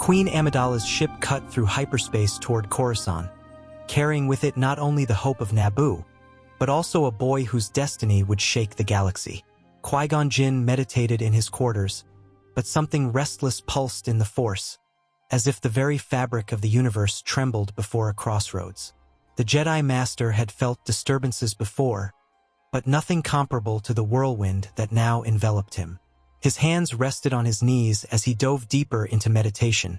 Queen Amidala's ship cut through hyperspace toward Coruscant, carrying with it not only the hope of Naboo, but also a boy whose destiny would shake the galaxy. Qui-Gon Jinn meditated in his quarters, but something restless pulsed in the Force, as if the very fabric of the universe trembled before a crossroads. The Jedi Master had felt disturbances before, but nothing comparable to the whirlwind that now enveloped him. His hands rested on his knees as he dove deeper into meditation,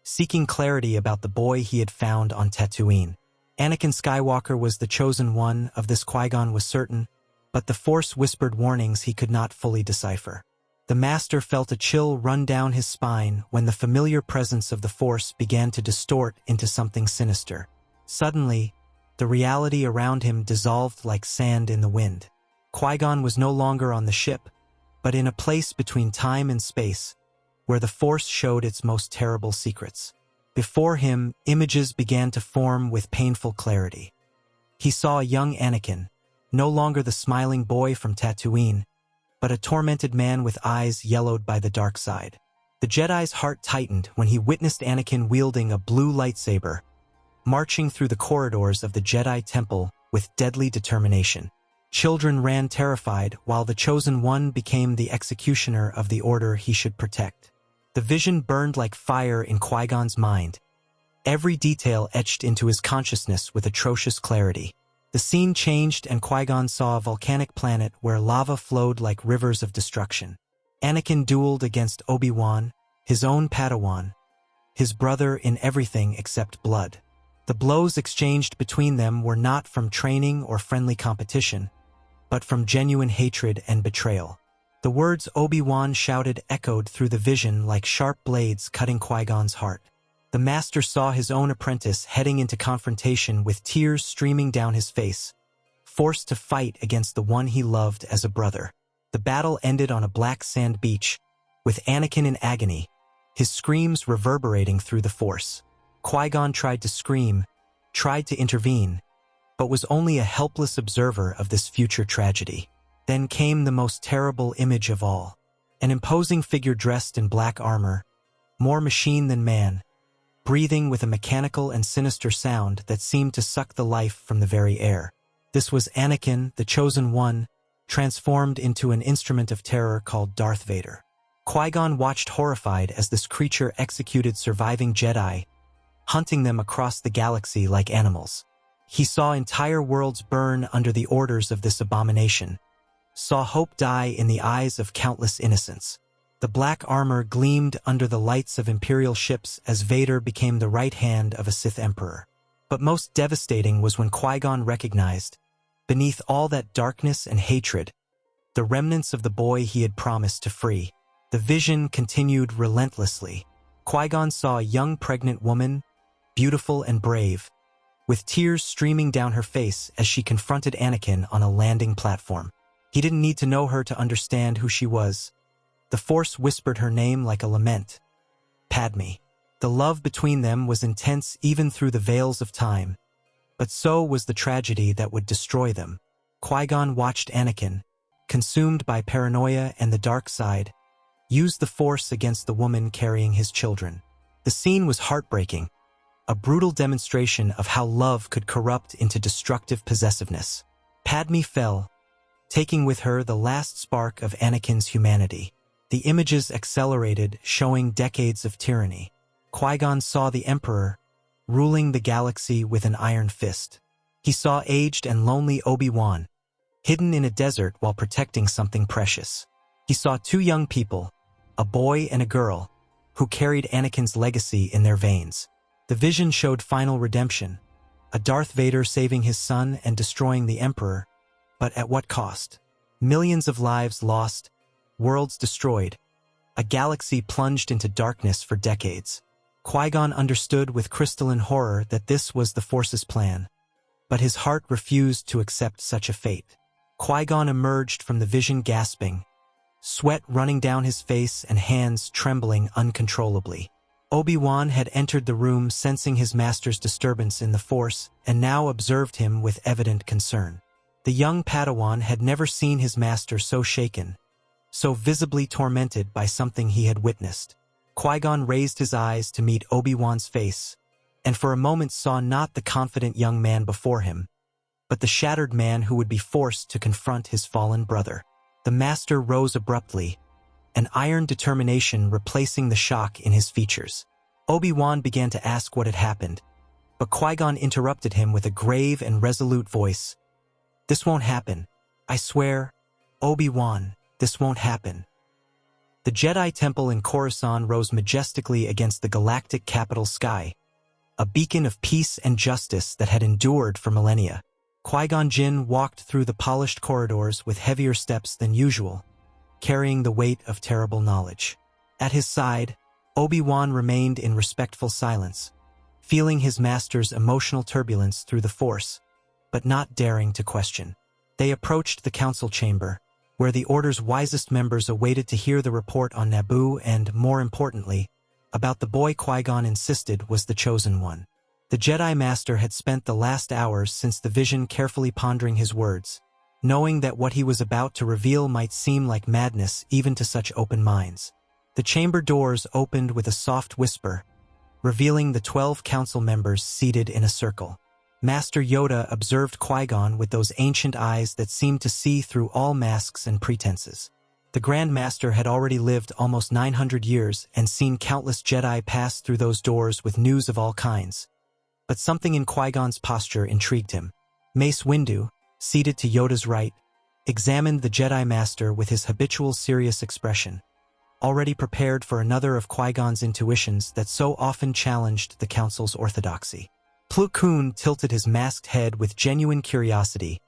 seeking clarity about the boy he had found on Tatooine. Anakin Skywalker was the chosen one, of this Qui-Gon was certain, but the Force whispered warnings he could not fully decipher. The Master felt a chill run down his spine when the familiar presence of the Force began to distort into something sinister. Suddenly, the reality around him dissolved like sand in the wind. Qui-Gon was no longer on the ship, but in a place between time and space, where the Force showed its most terrible secrets. Before him, images began to form with painful clarity. He saw a young Anakin, no longer the smiling boy from Tatooine, but a tormented man with eyes yellowed by the dark side. The Jedi's heart tightened when he witnessed Anakin wielding a blue lightsaber, marching through the corridors of the Jedi Temple with deadly determination. Children ran terrified, while the Chosen One became the executioner of the order he should protect. The vision burned like fire in Qui-Gon's mind, every detail etched into his consciousness with atrocious clarity. The scene changed and Qui-Gon saw a volcanic planet where lava flowed like rivers of destruction. Anakin dueled against Obi-Wan, his own Padawan, his brother in everything except blood. The blows exchanged between them were not from training or friendly competition, but from genuine hatred and betrayal. The words Obi-Wan shouted echoed through the vision like sharp blades cutting Qui-Gon's heart. The Master saw his own apprentice heading into confrontation with tears streaming down his face, forced to fight against the one he loved as a brother. The battle ended on a black sand beach, with Anakin in agony, his screams reverberating through the Force. Qui-Gon tried to scream, tried to intervene, but was only a helpless observer of this future tragedy. Then came the most terrible image of all. An imposing figure dressed in black armor, more machine than man, breathing with a mechanical and sinister sound that seemed to suck the life from the very air. This was Anakin, the Chosen One, transformed into an instrument of terror called Darth Vader. Qui-Gon watched horrified as this creature executed surviving Jedi, hunting them across the galaxy like animals. He saw entire worlds burn under the orders of this abomination, saw hope die in the eyes of countless innocents. The black armor gleamed under the lights of Imperial ships as Vader became the right hand of a Sith Emperor. But most devastating was when Qui-Gon recognized, beneath all that darkness and hatred, the remnants of the boy he had promised to free. The vision continued relentlessly. Qui-Gon saw a young pregnant woman, beautiful and brave, with tears streaming down her face as she confronted Anakin on a landing platform. He didn't need to know her to understand who she was. The Force whispered her name like a lament. Padme. The love between them was intense even through the veils of time, but so was the tragedy that would destroy them. Qui-Gon watched Anakin, consumed by paranoia and the dark side, use the Force against the woman carrying his children. The scene was heartbreaking, a brutal demonstration of how love could corrupt into destructive possessiveness. Padme fell, taking with her the last spark of Anakin's humanity. The images accelerated, showing decades of tyranny. Qui-Gon saw the Emperor, ruling the galaxy with an iron fist. He saw aged and lonely Obi-Wan, hidden in a desert while protecting something precious. He saw two young people, a boy and a girl, who carried Anakin's legacy in their veins. The vision showed final redemption, a Darth Vader saving his son and destroying the Emperor, but at what cost? Millions of lives lost, worlds destroyed, a galaxy plunged into darkness for decades. Qui-Gon understood with crystalline horror that this was the Force's plan, but his heart refused to accept such a fate. Qui-Gon emerged from the vision gasping, sweat running down his face and hands trembling uncontrollably. Obi-Wan had entered the room sensing his master's disturbance in the Force and now observed him with evident concern. The young Padawan had never seen his master so shaken, so visibly tormented by something he had witnessed. Qui-Gon raised his eyes to meet Obi-Wan's face, and for a moment saw not the confident young man before him, but the shattered man who would be forced to confront his fallen brother. The master rose abruptly, an iron determination replacing the shock in his features. Obi-Wan began to ask what had happened, but Qui-Gon interrupted him with a grave and resolute voice. "This won't happen. I swear, Obi-Wan, this won't happen." The Jedi Temple in Coruscant rose majestically against the galactic capital sky, a beacon of peace and justice that had endured for millennia. Qui-Gon Jinn walked through the polished corridors with heavier steps than usual, carrying the weight of terrible knowledge. At his side, Obi-Wan remained in respectful silence, feeling his master's emotional turbulence through the Force, but not daring to question. They approached the council chamber, where the Order's wisest members awaited to hear the report on Naboo and, more importantly, about the boy Qui-Gon insisted was the chosen one. The Jedi Master had spent the last hours since the vision carefully pondering his words, knowing that what he was about to reveal might seem like madness even to such open minds. The chamber doors opened with a soft whisper, revealing the 12 council members seated in a circle. Master Yoda observed Qui-Gon with those ancient eyes that seemed to see through all masks and pretenses. The Grand Master had already lived almost 900 years and seen countless Jedi pass through those doors with news of all kinds. But something in Qui-Gon's posture intrigued him. Mace Windu, seated to Yoda's right, examined the Jedi Master with his habitual serious expression, already prepared for another of Qui-Gon's intuitions that so often challenged the Council's orthodoxy. Plo Koon tilted his masked head with genuine curiosity,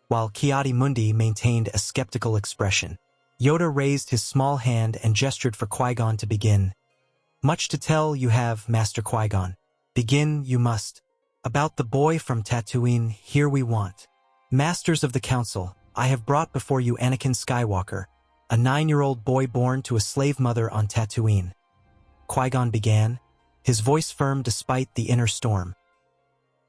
while Ki-Adi-Mundi maintained a skeptical expression. Yoda raised his small hand and gestured for Qui-Gon to begin. "Much to tell you have, Master Qui-Gon. Begin you must. About the boy from Tatooine, here we want. Masters of the Council, I have brought before you Anakin Skywalker, a 9-year-old boy born to a slave mother on Tatooine." Qui-Gon began, his voice firm despite the inner storm.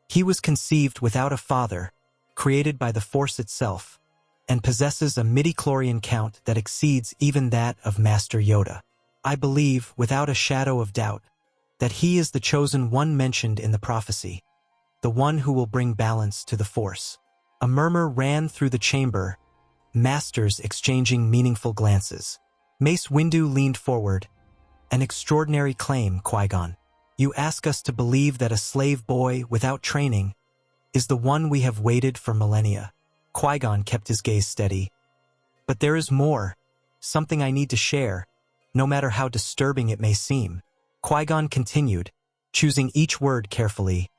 "He was conceived without a father, created by the Force itself, and possesses a midi-chlorian count that exceeds even that of Master Yoda. I believe, without a shadow of doubt, that he is the chosen one mentioned in the prophecy, the one who will bring balance to the Force." A murmur ran through the chamber, masters exchanging meaningful glances. Mace Windu leaned forward. "An extraordinary claim, Qui-Gon. You ask us to believe that a slave boy without training is the one we have waited for millennia." Qui-Gon kept his gaze steady. "But there is more, something I need to share, no matter how disturbing it may seem." Qui-Gon continued, choosing each word carefully.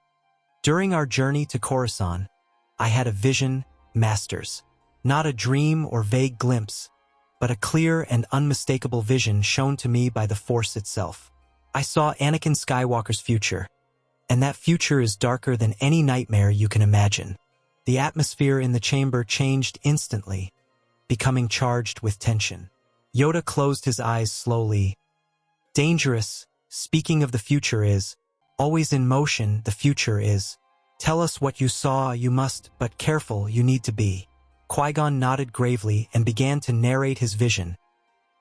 "During our journey to Coruscant, I had a vision, Masters. Not a dream or vague glimpse, but a clear and unmistakable vision shown to me by the Force itself. I saw Anakin Skywalker's future, and that future is darker than any nightmare you can imagine." The atmosphere in the chamber changed instantly, becoming charged with tension. Yoda closed his eyes slowly. "Dangerous, speaking of the future is, always in motion the future is. Tell us what you saw, you must, but careful you need to be." Qui-Gon nodded gravely and began to narrate his vision,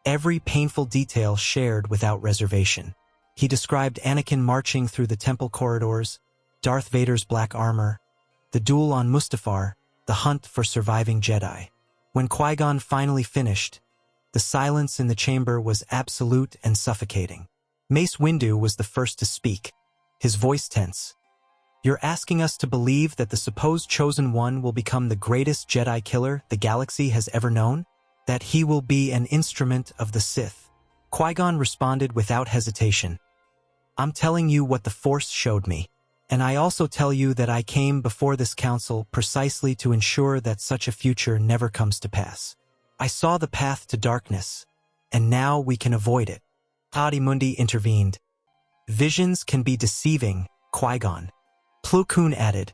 every painful detail shared without reservation. He described Anakin marching through the temple corridors, Darth Vader's black armor, the duel on Mustafar, the hunt for surviving Jedi. When Qui-Gon finally finished, the silence in the chamber was absolute and suffocating. Mace Windu was the first to speak, his voice tense. "You're asking us to believe that the supposed chosen one will become the greatest Jedi killer the galaxy has ever known? That he will be an instrument of the Sith?" Qui-Gon responded without hesitation. "I'm telling you what the Force showed me. And I also tell you that I came before this council precisely to ensure that such a future never comes to pass. I saw the path to darkness, and now we can avoid it." Adi-Mundi intervened. "Visions can be deceiving, Qui-Gon." Plo Koon added,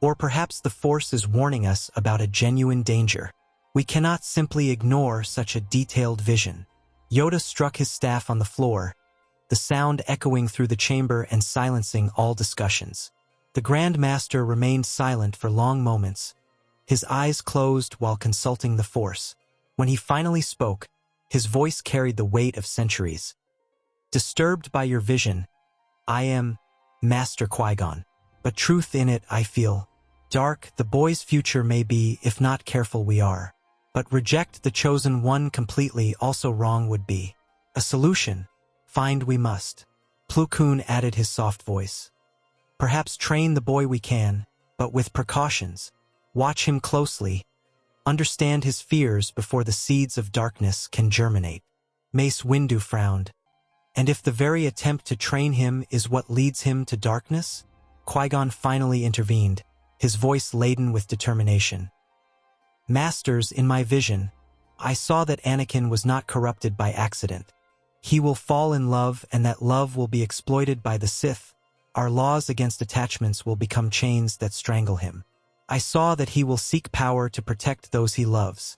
"Or perhaps the Force is warning us about a genuine danger. We cannot simply ignore such a detailed vision." Yoda struck his staff on the floor, the sound echoing through the chamber and silencing all discussions. The Grand Master remained silent for long moments, his eyes closed while consulting the Force. When he finally spoke, his voice carried the weight of centuries. Disturbed by your vision, I am Master Qui-Gon. But truth in it, I feel. Dark, the boy's future may be, if not careful we are. But reject the chosen one completely, also wrong would be. A solution, find we must. Plo Koon added his soft voice. Perhaps train the boy we can, but with precautions. Watch him closely. Understand his fears before the seeds of darkness can germinate. Mace Windu frowned. And if the very attempt to train him is what leads him to darkness? Qui-Gon finally intervened, his voice laden with determination. Masters, in my vision, I saw that Anakin was not corrupted by accident. He will fall in love, and that love will be exploited by the Sith. Our laws against attachments will become chains that strangle him. I saw that he will seek power to protect those he loves,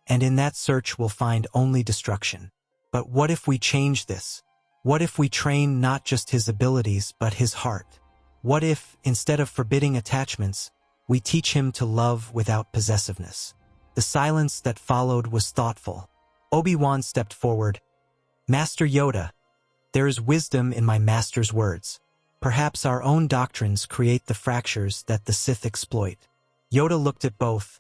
and in that search will find only destruction. But what if we change this? What if we train not just his abilities, but his heart? What if, instead of forbidding attachments, we teach him to love without possessiveness? The silence that followed was thoughtful. Obi-Wan stepped forward. Master Yoda, there is wisdom in my master's words. Perhaps our own doctrines create the fractures that the Sith exploit. Yoda looked at both.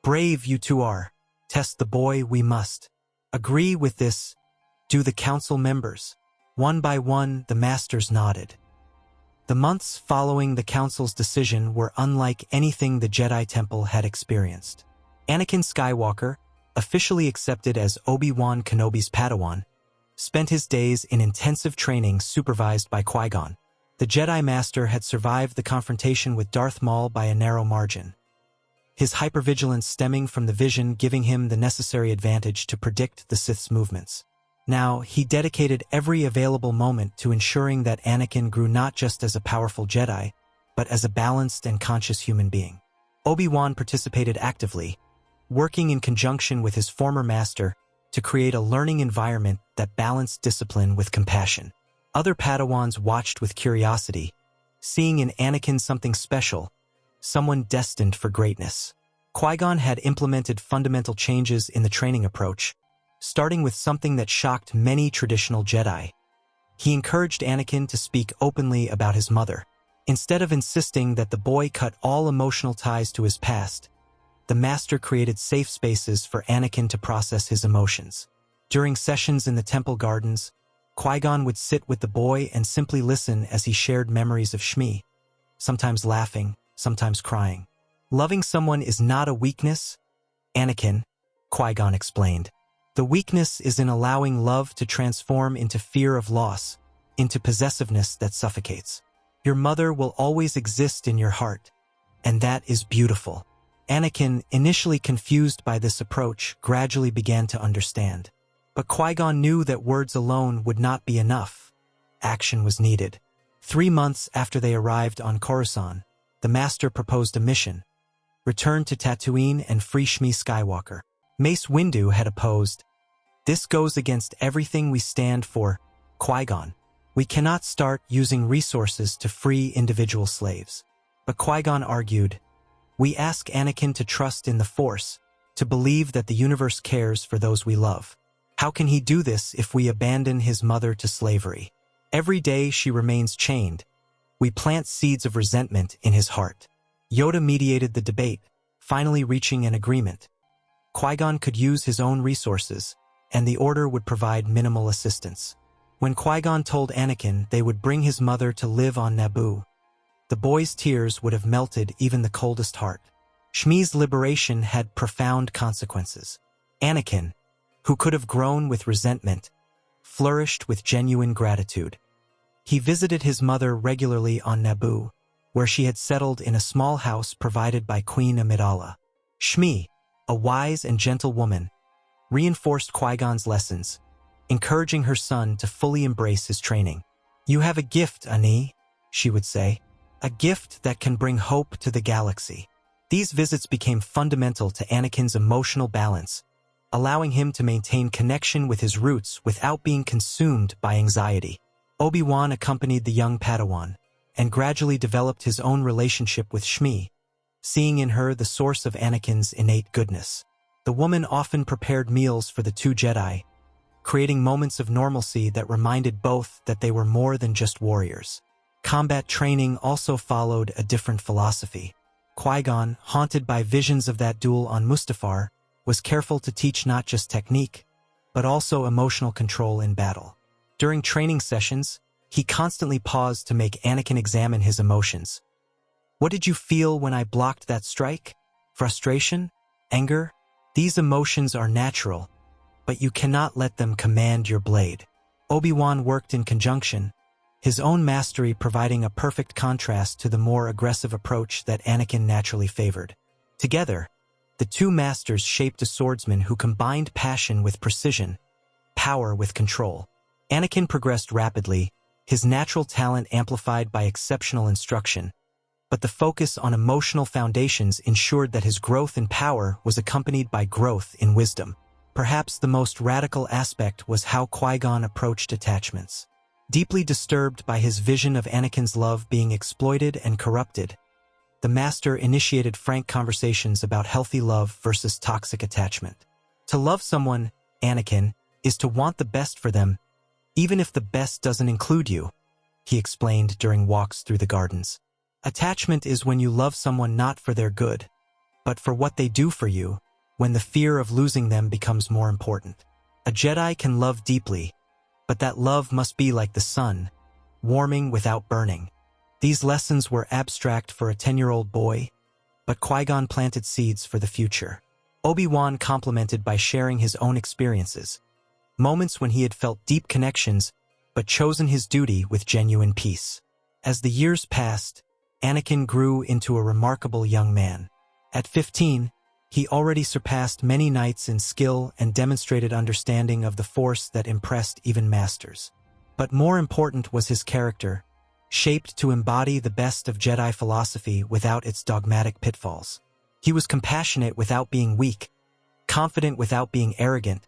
Brave you two are. Test the boy we must. Agree with this, do the council members. One by one, the masters nodded. The months following the council's decision were unlike anything the Jedi Temple had experienced. Anakin Skywalker, officially accepted as Obi-Wan Kenobi's Padawan, spent his days in intensive training supervised by Qui-Gon. The Jedi Master had survived the confrontation with Darth Maul by a narrow margin, his hypervigilance stemming from the vision giving him the necessary advantage to predict the Sith's movements. Now, he dedicated every available moment to ensuring that Anakin grew not just as a powerful Jedi, but as a balanced and conscious human being. Obi-Wan participated actively, working in conjunction with his former master to create a learning environment that balanced discipline with compassion. Other Padawans watched with curiosity, seeing in Anakin something special, someone destined for greatness. Qui-Gon had implemented fundamental changes in the training approach, starting with something that shocked many traditional Jedi. He encouraged Anakin to speak openly about his mother. Instead of insisting that the boy cut all emotional ties to his past, the Master created safe spaces for Anakin to process his emotions. During sessions in the temple gardens, Qui-Gon would sit with the boy and simply listen as he shared memories of Shmi, sometimes laughing, sometimes crying. Loving someone is not a weakness, Anakin, Qui-Gon explained. The weakness is in allowing love to transform into fear of loss, into possessiveness that suffocates. Your mother will always exist in your heart, and that is beautiful. Anakin, initially confused by this approach, gradually began to understand. But Qui-Gon knew that words alone would not be enough. Action was needed. 3 months after they arrived on Coruscant, the Master proposed a mission: return to Tatooine and free Shmi Skywalker. Mace Windu had opposed. This goes against everything we stand for, Qui-Gon. We cannot start using resources to free individual slaves. But Qui-Gon argued, we ask Anakin to trust in the Force, to believe that the universe cares for those we love. How can he do this if we abandon his mother to slavery? Every day she remains chained. We plant seeds of resentment in his heart. Yoda mediated the debate, finally reaching an agreement. Qui-Gon could use his own resources, and the Order would provide minimal assistance. When Qui-Gon told Anakin they would bring his mother to live on Naboo, the boy's tears would have melted even the coldest heart. Shmi's liberation had profound consequences. Anakin, who could have grown with resentment, flourished with genuine gratitude. He visited his mother regularly on Naboo, where she had settled in a small house provided by Queen Amidala. Shmi, a wise and gentle woman, reinforced Qui-Gon's lessons, encouraging her son to fully embrace his training. You have a gift, Ani, she would say, a gift that can bring hope to the galaxy. These visits became fundamental to Anakin's emotional balance, allowing him to maintain connection with his roots without being consumed by anxiety. Obi-Wan accompanied the young Padawan, and gradually developed his own relationship with Shmi, seeing in her the source of Anakin's innate goodness. The woman often prepared meals for the two Jedi, creating moments of normalcy that reminded both that they were more than just warriors. Combat training also followed a different philosophy. Qui-Gon, haunted by visions of that duel on Mustafar, was careful to teach not just technique, but also emotional control in battle. During training sessions, he constantly paused to make Anakin examine his emotions. "What did you feel when I blocked that strike? Frustration? Anger? These emotions are natural, but you cannot let them command your blade." Obi-Wan worked in conjunction, his own mastery providing a perfect contrast to the more aggressive approach that Anakin naturally favored. Together, the two masters shaped a swordsman who combined passion with precision, power with control. Anakin progressed rapidly, his natural talent amplified by exceptional instruction, but the focus on emotional foundations ensured that his growth in power was accompanied by growth in wisdom. Perhaps the most radical aspect was how Qui-Gon approached attachments. Deeply disturbed by his vision of Anakin's love being exploited and corrupted, the master initiated frank conversations about healthy love versus toxic attachment. To love someone, Anakin, is to want the best for them, even if the best doesn't include you, he explained during walks through the gardens. Attachment is when you love someone not for their good, but for what they do for you, when the fear of losing them becomes more important. A Jedi can love deeply, but that love must be like the sun, warming without burning. These lessons were abstract for a 10-year-old boy, but Qui-Gon planted seeds for the future. Obi-Wan complimented by sharing his own experiences, moments when he had felt deep connections, but chosen his duty with genuine peace. As the years passed, Anakin grew into a remarkable young man. At 15, he already surpassed many knights in skill and demonstrated understanding of the Force that impressed even masters. But more important was his character, shaped to embody the best of Jedi philosophy without its dogmatic pitfalls. He was compassionate without being weak, confident without being arrogant,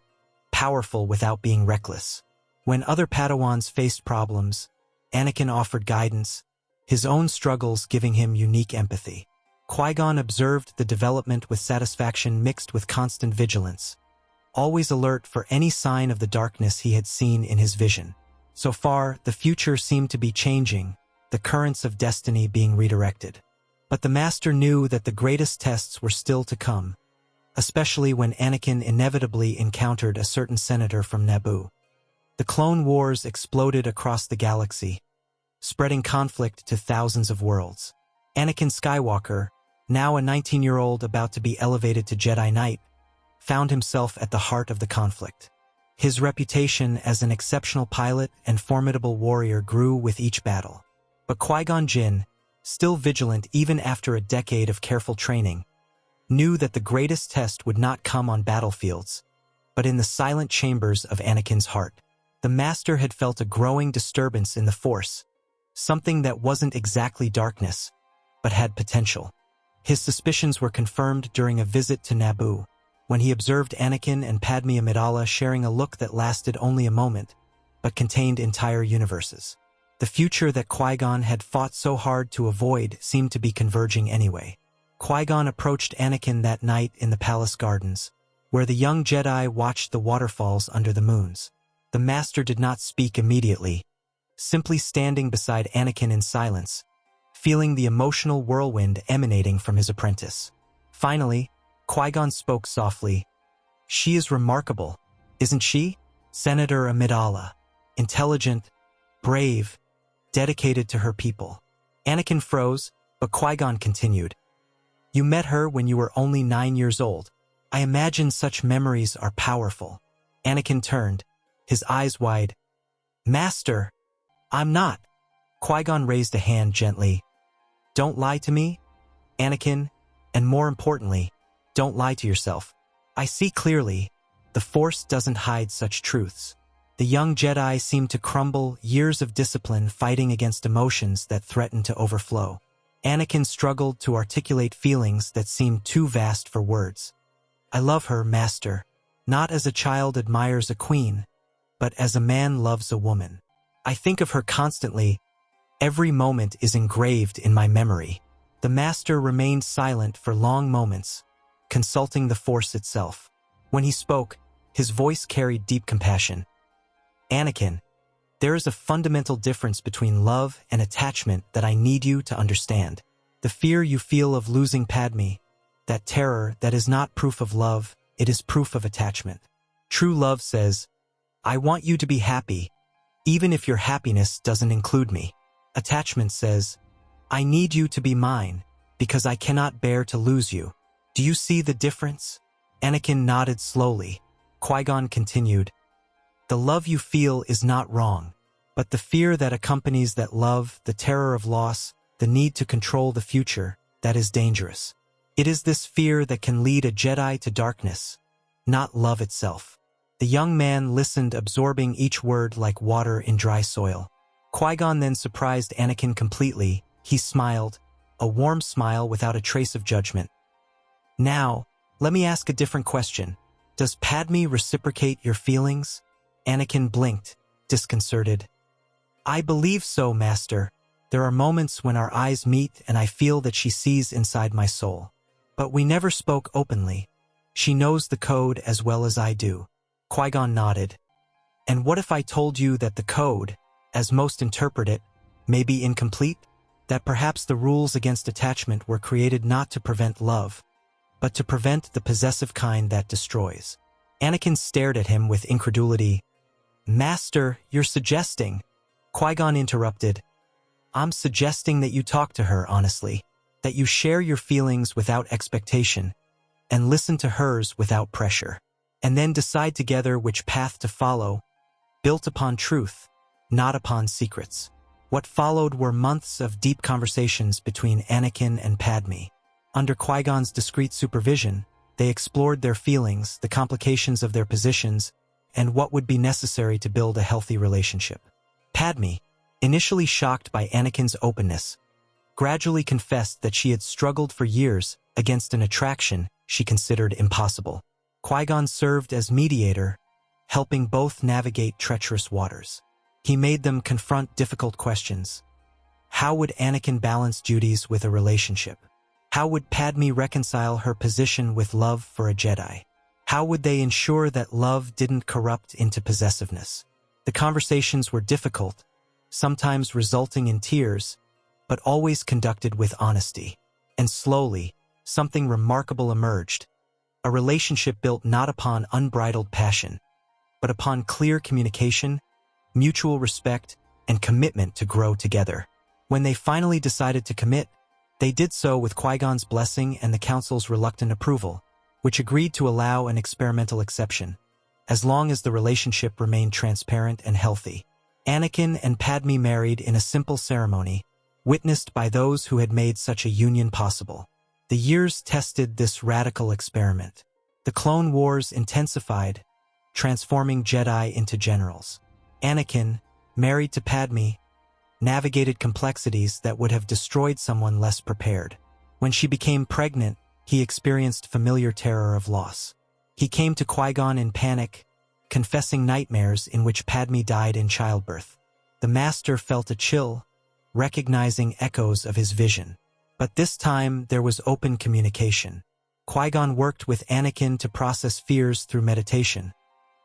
powerful without being reckless. When other Padawans faced problems, Anakin offered guidance, his own struggles giving him unique empathy. Qui-Gon observed the development with satisfaction mixed with constant vigilance, always alert for any sign of the darkness he had seen in his vision. So far, the future seemed to be changing, the currents of destiny being redirected. But the Master knew that the greatest tests were still to come, especially when Anakin inevitably encountered a certain senator from Naboo. The Clone Wars exploded across the galaxy, spreading conflict to thousands of worlds. Anakin Skywalker, now a 19-year-old about to be elevated to Jedi Knight, found himself at the heart of the conflict. His reputation as an exceptional pilot and formidable warrior grew with each battle. But Qui-Gon Jinn, still vigilant even after a decade of careful training, knew that the greatest test would not come on battlefields, but in the silent chambers of Anakin's heart. The Master had felt a growing disturbance in the Force, something that wasn't exactly darkness, but had potential. His suspicions were confirmed during a visit to Naboo, when he observed Anakin and Padme Amidala sharing a look that lasted only a moment, but contained entire universes. The future that Qui-Gon had fought so hard to avoid seemed to be converging anyway. Qui-Gon approached Anakin that night in the palace gardens, where the young Jedi watched the waterfalls under the moons. The Master did not speak immediately, simply standing beside Anakin in silence, feeling the emotional whirlwind emanating from his apprentice. Finally, Qui-Gon spoke softly. "She is remarkable, isn't she? Senator Amidala. Intelligent, brave, dedicated to her people." Anakin froze, but Qui-Gon continued. "You met her when you were only 9 years old. I imagine such memories are powerful." Anakin turned, his eyes wide. "Master, I'm not." Qui-Gon raised a hand gently. "Don't lie to me, Anakin, and more importantly, don't lie to yourself. I see clearly, the Force doesn't hide such truths." The young Jedi seemed to crumble, years of discipline fighting against emotions that threatened to overflow. Anakin struggled to articulate feelings that seemed too vast for words. "I love her, Master, not as a child admires a queen, but as a man loves a woman. I think of her constantly. Every moment is engraved in my memory." The Master remained silent for long moments, consulting the Force itself. When he spoke, His voice carried deep compassion. Anakin, there is a fundamental difference between love and attachment that I need you to understand. The fear you feel of losing Padme, that terror, that is not proof of love, it is proof of attachment. True love says, I want you to be happy, even if your happiness doesn't include me. Attachment says, I need you to be mine, because I cannot bear to lose you. Do you see the difference? Anakin nodded slowly. Qui-Gon continued, the love you feel is not wrong, but the fear that accompanies that love, the terror of loss, the need to control the future, that is dangerous. It is this fear that can lead a Jedi to darkness, not love itself. The young man listened, absorbing each word like water in dry soil. Qui-Gon then surprised Anakin completely. He smiled, a warm smile without a trace of judgment. Now, let me ask a different question. Does Padme reciprocate your feelings? Anakin blinked, disconcerted. I believe so, Master. There are moments when our eyes meet and I feel that she sees inside my soul. But we never spoke openly. She knows the code as well as I do. Qui-Gon nodded. And what if I told you that the code, as most interpret it, may be incomplete? That perhaps the rules against attachment were created not to prevent love, but to prevent the possessive kind that destroys. Anakin stared at him with incredulity. Master, you're suggesting. Qui-Gon interrupted. I'm suggesting that you talk to her honestly, that you share your feelings without expectation, and listen to hers without pressure, and then decide together which path to follow, built upon truth, not upon secrets. What followed were months of deep conversations between Anakin and Padme. Under Qui-Gon's discreet supervision, they explored their feelings, the complications of their positions, and what would be necessary to build a healthy relationship. Padme, initially shocked by Anakin's openness, gradually confessed that she had struggled for years against an attraction she considered impossible. Qui-Gon served as mediator, helping both navigate treacherous waters. He made them confront difficult questions. How would Anakin balance duties with a relationship? How would Padme reconcile her position with love for a Jedi? How would they ensure that love didn't corrupt into possessiveness? The conversations were difficult, sometimes resulting in tears, but always conducted with honesty. And slowly, something remarkable emerged. A relationship built not upon unbridled passion, but upon clear communication, mutual respect, and commitment to grow together. When they finally decided to commit, they did so with Qui-Gon's blessing and the Council's reluctant approval, which agreed to allow an experimental exception, as long as the relationship remained transparent and healthy. Anakin and Padme married in a simple ceremony, witnessed by those who had made such a union possible. The years tested this radical experiment. The Clone Wars intensified, transforming Jedi into generals. Anakin, married to Padme, navigated complexities that would have destroyed someone less prepared. When she became pregnant, he experienced familiar terror of loss. He came to Qui-Gon in panic, confessing nightmares in which Padme died in childbirth. The Master felt a chill, recognizing echoes of his vision. But this time there was open communication. Qui-Gon worked with Anakin to process fears through meditation,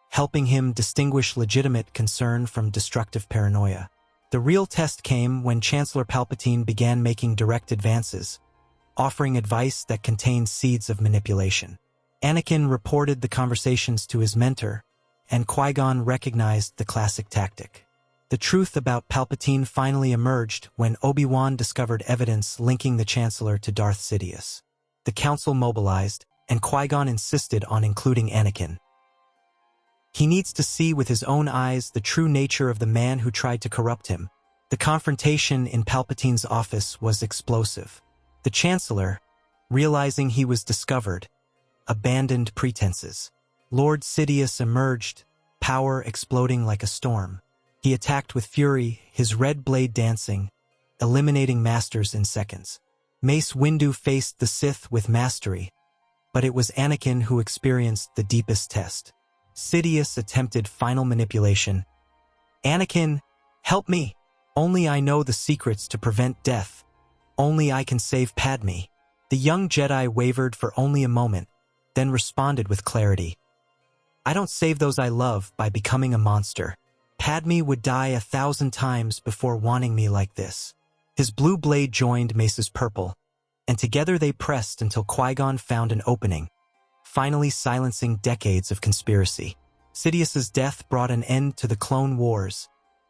helping him distinguish legitimate concern from destructive paranoia. The real test came when Chancellor Palpatine began making direct advances, offering advice that contained seeds of manipulation. Anakin reported the conversations to his mentor, and Qui-Gon recognized the classic tactic. The truth about Palpatine finally emerged when Obi-Wan discovered evidence linking the Chancellor to Darth Sidious. The Council mobilized, and Qui-Gon insisted on including Anakin. He needs to see with his own eyes the true nature of the man who tried to corrupt him. The confrontation in Palpatine's office was explosive. The Chancellor, realizing he was discovered, abandoned pretenses. Lord Sidious emerged, power exploding like a storm. He attacked with fury, his red blade dancing, eliminating masters in seconds. Mace Windu faced the Sith with mastery, but it was Anakin who experienced the deepest test. Sidious attempted final manipulation. Anakin, help me! Only I know the secrets to prevent death. Only I can save Padme. The young Jedi wavered for only a moment, then responded with clarity. I don't save those I love by becoming a monster. Padme would die 1,000 times before wanting me like this. His blue blade joined Mace's purple, and together they pressed until Qui-Gon found an opening, finally silencing decades of conspiracy. Sidious's death brought an end to the Clone Wars,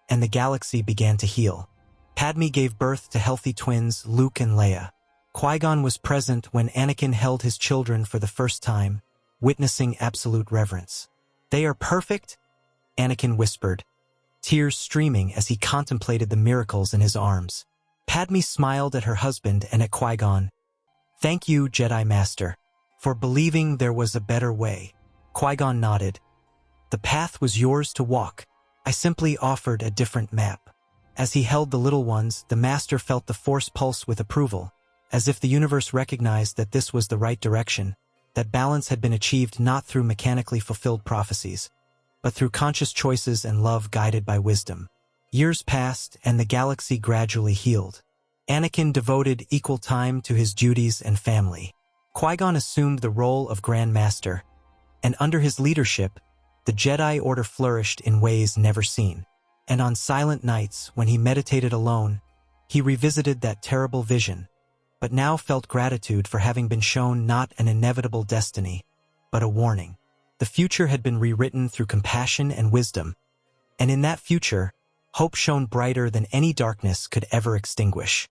and the galaxy began to heal. Padme gave birth to healthy twins Luke and Leia. Qui-Gon was present when Anakin held his children for the first time, witnessing absolute reverence. "They are perfect," Anakin whispered, tears streaming as he contemplated the miracles in his arms. Padme smiled at her husband and at Qui-Gon. "Thank you, Jedi Master, for believing there was a better way." Qui-Gon nodded. "The path was yours to walk. I simply offered a different map." As he held the little ones, the Master felt the Force pulse with approval, as if the universe recognized that this was the right direction, that balance had been achieved not through mechanically fulfilled prophecies, but through conscious choices and love guided by wisdom. Years passed, and the galaxy gradually healed. Anakin devoted equal time to his duties and family. Qui-Gon assumed the role of Grand Master, and under his leadership, the Jedi Order flourished in ways never seen. And on silent nights, when he meditated alone, he revisited that terrible vision, but now felt gratitude for having been shown not an inevitable destiny, but a warning. The future had been rewritten through compassion and wisdom, and in that future, hope shone brighter than any darkness could ever extinguish.